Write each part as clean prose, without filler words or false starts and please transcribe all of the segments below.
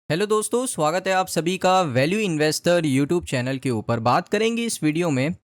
Hello दोस्तों, स्वागत है आप सभी का वैल्यू इन्वेस्टर यूट्यूब चैनल के ऊपर। बात करेंगे इस वीडियो में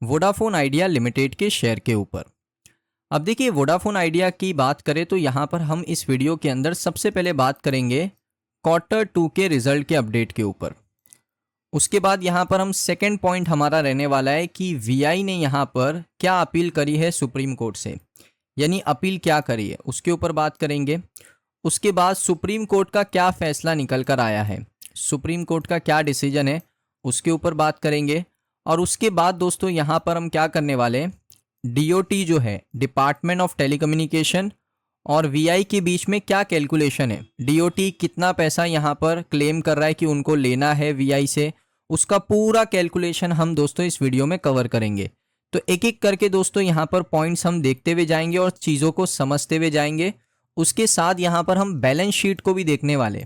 वोडाफोन आइडिया लिमिटेड के शेयर के ऊपर। अब देखिए, वोडाफोन आइडिया की बात करें तो यहाँ पर हम इस वीडियो के अंदर सबसे पहले बात करेंगे Q2 के रिजल्ट के अपडेट के ऊपर। उसके बाद यहाँ पर हम सेकेंड पॉइंट हमारा रहने वाला है कि वीआई ने यहाँ पर क्या अपील करी है सुप्रीम कोर्ट से, यानी अपील क्या करी है उसके ऊपर बात करेंगे। उसके बाद सुप्रीम कोर्ट का क्या फैसला निकल कर आया है, सुप्रीम कोर्ट का क्या डिसीजन है उसके ऊपर बात करेंगे। और उसके बाद दोस्तों यहाँ पर हम क्या करने वाले हैं, डीओटी जो है डिपार्टमेंट ऑफ टेलीकम्युनिकेशन और वीआई के बीच में क्या कैलकुलेशन है, डीओटी कितना पैसा यहाँ पर क्लेम कर रहा है कि उनको लेना है वीआई से, उसका पूरा कैलकुलेशन हम दोस्तों इस वीडियो में कवर करेंगे। तो एक एक करके दोस्तों यहाँ पर पॉइंट्स हम देखते हुए जाएंगे और चीज़ों को समझते हुए जाएंगे। उसके साथ यहाँ पर हम बैलेंस शीट को भी देखने वाले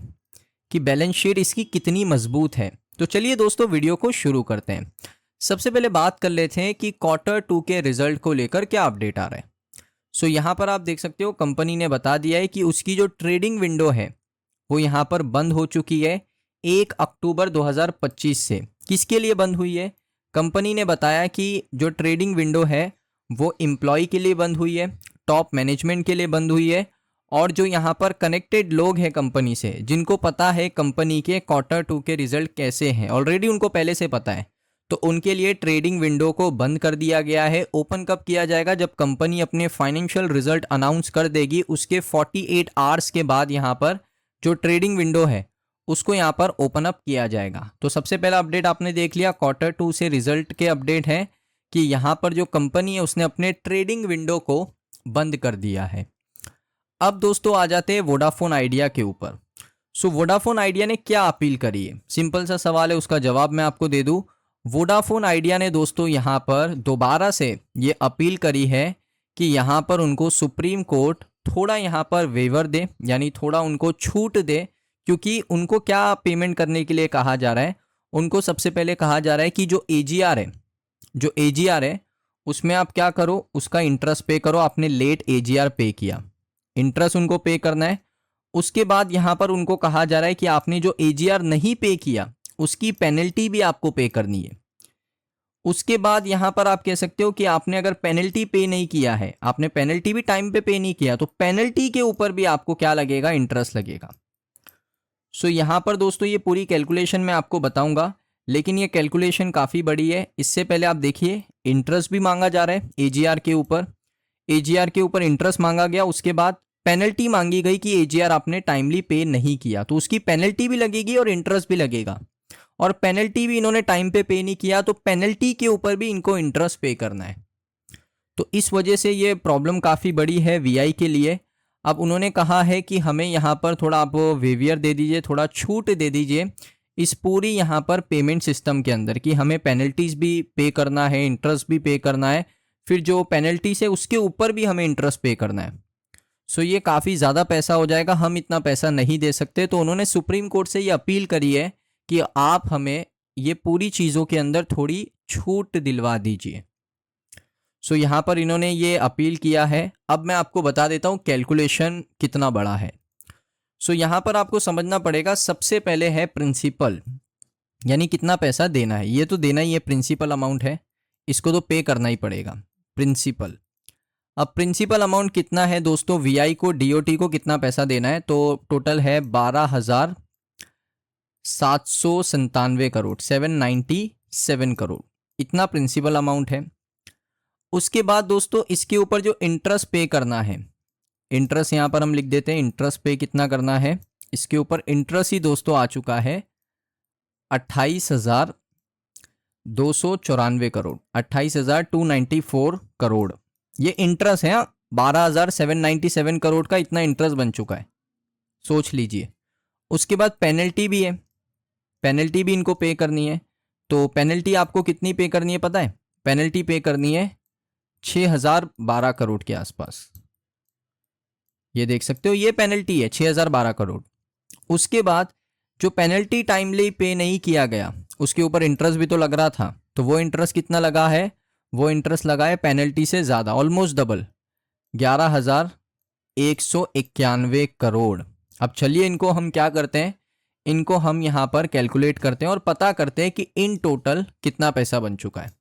कि बैलेंस शीट इसकी कितनी मजबूत है। तो चलिए दोस्तों वीडियो को शुरू करते हैं। सबसे पहले बात कर लेते हैं कि Q2 के रिजल्ट को लेकर क्या अपडेट आ रहा है। सो यहाँ पर आप देख सकते हो कंपनी ने बता दिया है कि उसकी जो ट्रेडिंग विंडो है वो यहाँ पर बंद हो चुकी है 1 अक्टूबर 2025 से। किसके लिए बंद हुई है? कंपनी ने बताया कि जो ट्रेडिंग विंडो है वो एम्प्लॉय के लिए बंद हुई है, टॉप मैनेजमेंट के लिए बंद हुई है, और जो यहाँ पर कनेक्टेड लोग हैं कंपनी से, जिनको पता है कंपनी के Q2 के रिजल्ट कैसे हैं, ऑलरेडी उनको पहले से पता है, तो उनके लिए ट्रेडिंग विंडो को बंद कर दिया गया है। ओपन कब किया जाएगा? जब कंपनी अपने फाइनेंशियल रिजल्ट अनाउंस कर देगी उसके 48 आवर्स के बाद यहाँ पर जो ट्रेडिंग विंडो है उसको यहाँ पर ओपन अप किया जाएगा। तो सबसे पहला अपडेट आपने देख लिया, Q2 से रिजल्ट के अपडेट है कि यहाँ पर जो कंपनी है उसने अपने ट्रेडिंग विंडो को बंद कर दिया है। अब दोस्तों आ जाते हैं वोडाफोन आइडिया के ऊपर। सो वोडाफोन आइडिया ने क्या अपील करी है? सिंपल सा सवाल है, उसका जवाब मैं आपको दे दूं। वोडाफोन आइडिया ने दोस्तों यहाँ पर दोबारा से ये अपील करी है कि यहाँ पर उनको सुप्रीम कोर्ट थोड़ा यहाँ पर वेवर दे, यानी थोड़ा उनको छूट दे। क्योंकि उनको क्या पेमेंट करने के लिए कहा जा रहा है? उनको सबसे पहले कहा जा रहा है कि जो एजीआर है, जो एजीआर है उसमें आप क्या करो, उसका इंटरेस्ट पे करो। आपने लेट एजीआर पे किया, इंटरेस्ट उनको पे करना है। उसके बाद यहाँ पर उनको कहा जा रहा है कि आपने जो एजीआर नहीं पे किया उसकी पेनल्टी भी आपको पे करनी है। उसके बाद यहाँ पर आप कह सकते हो कि आपने अगर पेनल्टी पे नहीं किया है, आपने पेनल्टी भी टाइम पे नहीं किया, तो पेनल्टी के ऊपर भी आपको क्या लगेगा? इंटरेस्ट लगेगा। सो यहाँ पर दोस्तों ये पूरी कैलकुलेशन मैं आपको बताऊंगा, लेकिन ये कैलकुलेशन काफ़ी बड़ी है। इससे पहले आप देखिए, इंटरेस्ट भी मांगा जा रहा है एजीआर के ऊपर, एजीआर के ऊपर इंटरेस्ट मांगा गया। उसके बाद पेनल्टी मांगी गई कि एजीआर आपने टाइमली पे नहीं किया, तो उसकी पेनल्टी भी लगेगी और इंटरेस्ट भी लगेगा। और पेनल्टी भी इन्होंने टाइम पे नहीं किया, तो पेनल्टी के ऊपर भी इनको इंटरेस्ट पे करना है। तो इस वजह से ये प्रॉब्लम काफ़ी बड़ी है वीआई के लिए। अब उन्होंने कहा है कि हमें यहाँ पर थोड़ा आप वेवियर दे दीजिए, थोड़ा छूट दे दीजिए इस पूरी यहाँ पर पेमेंट सिस्टम के अंदर, कि हमें पेनल्टीज भी पे करना है, इंटरेस्ट भी पे करना है, फिर जो पेनल्टीज है उसके ऊपर भी हमें इंटरेस्ट पे करना है। सो ये काफ़ी ज़्यादा पैसा हो जाएगा, हम इतना पैसा नहीं दे सकते। तो उन्होंने सुप्रीम कोर्ट से ये अपील करी है कि आप हमें ये पूरी चीज़ों के अंदर थोड़ी छूट दिलवा दीजिए। सो यहाँ पर इन्होंने ये अपील किया है। अब मैं आपको बता देता हूँ कैलकुलेशन कितना बड़ा है। सो यहाँ पर आपको समझना पड़ेगा, सबसे पहले है प्रिंसिपल, यानी कितना पैसा देना है। ये तो देना ही है, प्रिंसिपल अमाउंट है, इसको तो पे करना ही पड़ेगा, प्रिंसिपल। अब प्रिंसिपल अमाउंट कितना है दोस्तों? वीआई को, डीओटी को कितना पैसा देना है? तो टोटल है 12,797 करोड़, 797 करोड़, इतना प्रिंसिपल अमाउंट है। उसके बाद दोस्तों इसके ऊपर जो इंटरेस्ट पे करना है, इंटरेस्ट यहाँ पर हम लिख देते हैं, इंटरेस्ट पे कितना करना है। इसके ऊपर इंटरेस्ट ही दोस्तों आ चुका है 28,294 करोड़, 28,294 करोड़, ये इंटरेस्ट है। 12,797 करोड़ का इतना इंटरेस्ट बन चुका है, सोच लीजिए। उसके बाद पेनल्टी भी है, पेनल्टी भी इनको पे करनी है। तो पेनल्टी आपको कितनी पे करनी है पता है? पेनल्टी पे करनी है 6,012 करोड़ के आसपास। ये देख सकते हो, ये पेनल्टी है 6,012 करोड़। उसके बाद जो पेनल्टी टाइमली पे नहीं किया गया उसके ऊपर इंटरेस्ट भी तो लग रहा था, तो वो इंटरेस्ट कितना लगा है? वो इंटरेस्ट लगा है पेनल्टी से ज़्यादा, ऑलमोस्ट डबल, 11,191 करोड़। अब चलिए इनको हम क्या करते हैं, इनको हम यहाँ पर कैलकुलेट करते हैं और पता करते हैं कि इन टोटल कितना पैसा बन चुका है।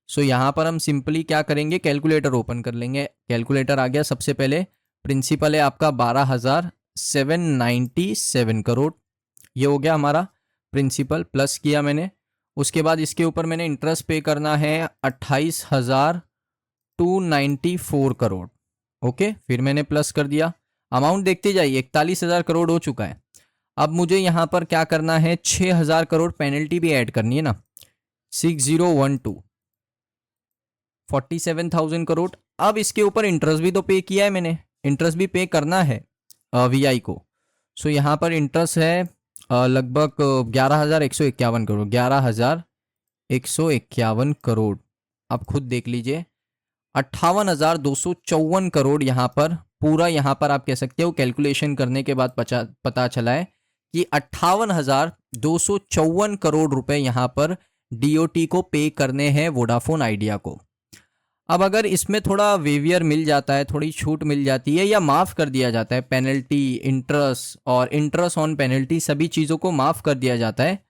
सो यहाँ पर हम सिंपली क्या करेंगे, कैलकुलेटर ओपन कर लेंगे। कैलकुलेटर आ गया। सबसे पहले प्रिंसिपल है आपका 12,797 करोड़, ये हो गया हमारा प्रिंसिपल, प्लस किया मैंने। उसके बाद इसके ऊपर मैंने इंटरेस्ट पे करना है 28,294 करोड़। ओके, फिर मैंने प्लस कर दिया। अमाउंट देखते जाइए, 41,000 करोड़ हो चुका है। अब मुझे यहाँ पर क्या करना है, 6,000 करोड़ पेनल्टी भी ऐड करनी है ना, 6012, 47,000 करोड़। अब इसके ऊपर इंटरेस्ट भी तो पे किया है मैंने, इंटरेस्ट भी पे करना है वीआई को। सो यहाँ पर इंटरेस्ट है लगभग 11,151 करोड़, 11,151 करोड़। अब खुद देख लीजिए, 58,254 करोड़ यहाँ पर पूरा, यहाँ पर आप कह सकते हो कैलकुलेशन करने के बाद पता चला है कि 58,254 करोड़ रुपए यहाँ पर डीओटी को पे करने हैं वोडाफोन आइडिया को। अब अगर इसमें थोड़ा वेवियर मिल जाता है, थोड़ी छूट मिल जाती है या माफ़ कर दिया जाता है, पेनल्टी, इंटरेस्ट और इंटरेस्ट ऑन पेनल्टी सभी चीज़ों को माफ़ कर दिया जाता है,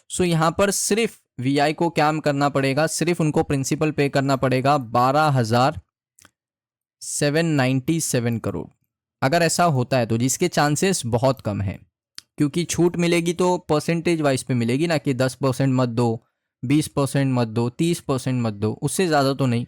सो यहाँ पर सिर्फ वीआई को क्या करना पड़ेगा, सिर्फ उनको प्रिंसिपल पे करना पड़ेगा 12,797 करोड़। अगर ऐसा होता है तो, जिसके चांसेस बहुत कम है, क्योंकि छूट मिलेगी तो परसेंटेज वाइज पे मिलेगी ना, कि 10% मत दो, 20% मत दो, 30% मत दो, उससे ज़्यादा तो नहीं।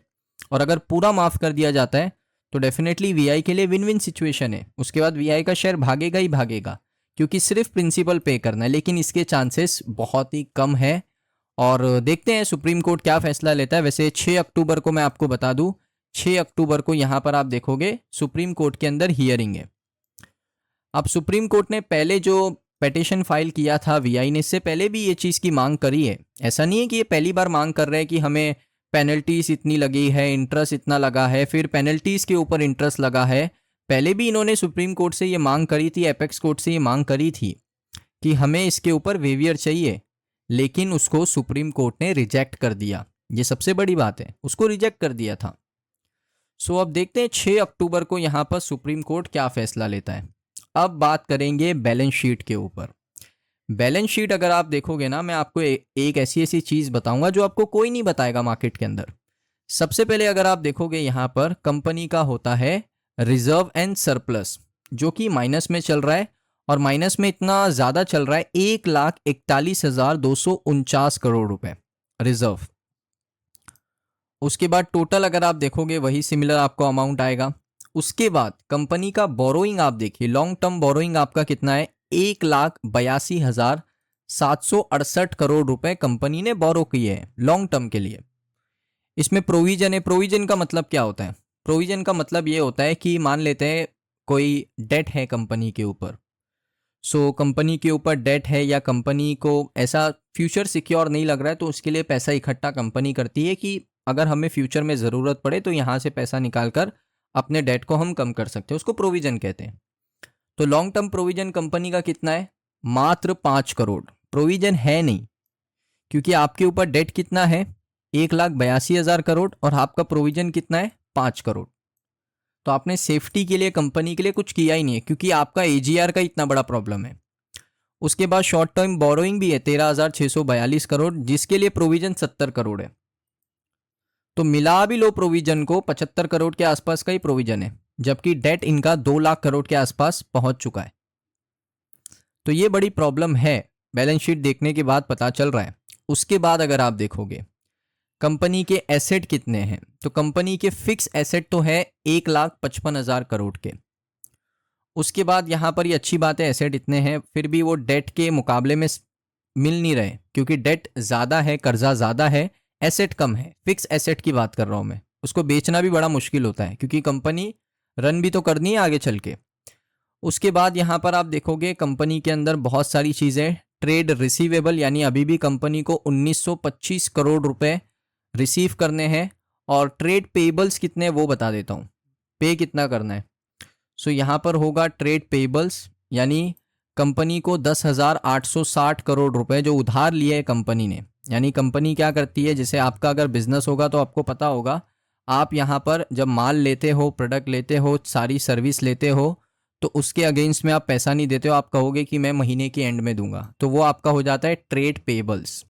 और अगर पूरा माफ़ कर दिया जाता है तो डेफिनेटली वीआई के लिए विन विन सिचुएशन है। उसके बाद वीआई का शेयर भागेगा ही भागेगा, क्योंकि सिर्फ प्रिंसिपल पे करना है, लेकिन इसके चांसेस बहुत ही कम है। और देखते हैं सुप्रीम कोर्ट क्या फैसला लेता है। वैसे 6 अक्टूबर को मैं आपको बता दूं, 6 अक्टूबर को यहाँ पर आप देखोगे सुप्रीम कोर्ट के अंदर हियरिंग है। अब सुप्रीम कोर्ट ने पहले जो पिटीशन फाइल किया था वीआई ने, इससे पहले भी ये चीज़ की मांग करी है। ऐसा नहीं है कि ये पहली बार मांग कर रहे हैं कि हमें पेनल्टीज इतनी लगी है, इंटरेस्ट इतना लगा है, फिर पेनल्टीज के ऊपर इंटरेस्ट लगा है। पहले भी इन्होंने सुप्रीम कोर्ट से ये मांग करी थी, एपेक्स कोर्ट से ये मांग करी थी कि हमें इसके ऊपर वेवियर चाहिए, लेकिन उसको सुप्रीम कोर्ट ने रिजेक्ट कर दिया। ये सबसे बड़ी बात है, उसको रिजेक्ट कर दिया था। सो अब देखते हैं 6 अक्टूबर को यहाँ पर सुप्रीम कोर्ट क्या फैसला लेता है। अब बात करेंगे बैलेंस शीट के ऊपर। बैलेंस शीट अगर आप देखोगे ना, मैं आपको एक ऐसी चीज़ बताऊंगा जो आपको कोई नहीं बताएगा मार्केट के अंदर। सबसे पहले अगर आप देखोगे यहाँ पर कंपनी का होता है रिजर्व एंड सरप्लस, जो कि माइनस में चल रहा है, और माइनस में इतना ज़्यादा चल रहा है, 1,41,249 करोड़ रुपए रिजर्व। उसके बाद टोटल अगर आप देखोगे वही सिमिलर आपको अमाउंट आएगा। उसके बाद कंपनी का बोरोइंग आप देखिए, लॉन्ग टर्म बोरोइंग आपका कितना है, 1,82,768 करोड़ रुपए कंपनी ने बोरो किए हैं लॉन्ग टर्म के लिए। इसमें प्रोविजन है। प्रोविजन का मतलब क्या होता है? प्रोविजन का मतलब ये होता है कि मान लेते हैं कोई डेट है कंपनी के ऊपर, सो कंपनी के ऊपर डेट है या कंपनी को ऐसा फ्यूचर सिक्योर नहीं लग रहा है, तो उसके लिए पैसा इकट्ठा कंपनी करती है कि अगर हमें फ्यूचर में ज़रूरत पड़े तो यहाँ से पैसा निकाल कर अपने डेट को हम कम कर सकते हैं, उसको प्रोविजन कहते हैं। तो लॉन्ग टर्म प्रोविजन कंपनी का कितना है? मात्र 5 करोड़। प्रोविजन है नहीं, क्योंकि आपके ऊपर डेट कितना है, 1,82,000 करोड़, और आपका प्रोविजन कितना है, 5 करोड़। तो आपने सेफ्टी के लिए कंपनी के लिए कुछ किया ही नहीं है, क्योंकि आपका एजीआर का इतना बड़ा प्रॉब्लम है। उसके बाद शॉर्ट टर्म बोरोइंग भी है 13,642 करोड़, जिसके लिए प्रोविजन 70 करोड़ है। तो मिला भी लो प्रोविजन को, 75 करोड़ के आसपास का ही प्रोविजन है, जबकि डेट इनका 2 लाख करोड़ के आसपास पहुंच चुका है। तो ये बड़ी प्रॉब्लम है, बैलेंस शीट देखने के बाद पता चल रहा है। उसके बाद अगर आप देखोगे कंपनी के एसेट कितने हैं, तो कंपनी के फिक्स एसेट तो है 1,55,000 करोड़ के। उसके बाद यहाँ पर ये अच्छी बात है, एसेट इतने हैं, फिर भी वो डेट के मुकाबले में मिल नहीं रहे, क्योंकि डेट ज़्यादा है, कर्जा ज़्यादा है, एसेट कम है। फिक्स एसेट की बात कर रहा हूँ मैं, उसको बेचना भी बड़ा मुश्किल होता है, क्योंकि कंपनी रन भी तो करनी है आगे चल के। उसके बाद यहाँ पर आप देखोगे कंपनी के अंदर बहुत सारी चीज़ें, ट्रेड रिसीवेबल, यानी अभी भी कंपनी को 1,925 करोड़ रुपए रिसीव करने हैं। और ट्रेड पेबल्स कितने वो बता देता हूँ, पे कितना करना है। सो यहाँ पर होगा ट्रेड पेबल्स, यानी कंपनी को 10,860 करोड़ रुपए जो उधार लिए है कंपनी ने। यानी कंपनी क्या करती है, जैसे आपका अगर बिजनेस होगा तो आपको पता होगा, आप यहाँ पर जब माल लेते हो, प्रोडक्ट लेते हो, सारी सर्विस लेते हो, तो उसके अगेंस्ट में आप पैसा नहीं देते हो, आप कहोगे कि मैं महीने के एंड में दूंगा, तो वो आपका हो जाता है ट्रेड पेबल्स।